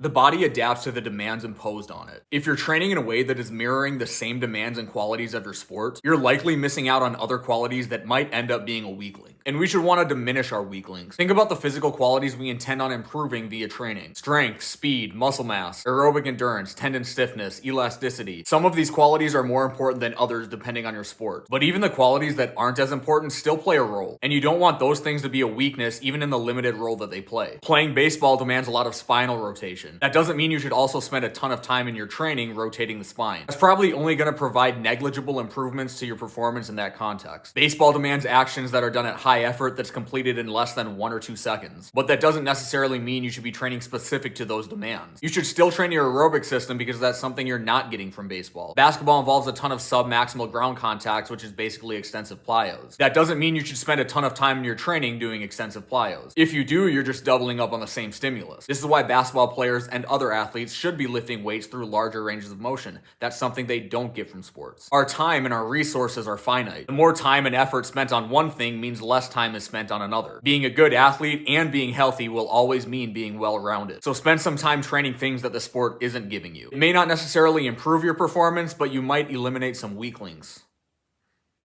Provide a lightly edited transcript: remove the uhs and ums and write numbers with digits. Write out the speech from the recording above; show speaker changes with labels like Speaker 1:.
Speaker 1: The body adapts to the demands imposed on it. If you're training in a way that is mirroring the same demands and qualities of your sport, you're likely missing out on other qualities that might end up being a weakling. And we should want to diminish our weaklings. Think about the physical qualities we intend on improving via training: strength, speed, muscle mass, aerobic endurance, tendon stiffness, elasticity. Some of these qualities are more important than others depending on your sport. But even the qualities that aren't as important still play a role. And you don't want those things to be a weakness even in the limited role that they play. Playing baseball demands a lot of spinal rotation. That doesn't mean you should also spend a ton of time in your training rotating the spine. That's probably only going to provide negligible improvements to your performance in that context. Baseball demands actions that are done at high effort that's completed in less than 1 or 2 seconds. But that doesn't necessarily mean you should be training specific to those demands. You should still train your aerobic system because that's something you're not getting from baseball. Basketball involves a ton of sub-maximal ground contacts, which is basically extensive plyos. That doesn't mean you should spend a ton of time in your training doing extensive plyos. If you do, you're just doubling up on the same stimulus. This is why basketball players and other athletes should be lifting weights through larger ranges of motion. That's something they don't get from sports. Our time and our resources are finite. The more time and effort spent on one thing means less time is spent on another. Being a good athlete and being healthy will always mean being well-rounded. So spend some time training things that the sport isn't giving you. It may not necessarily improve your performance, but you might eliminate some weaklings.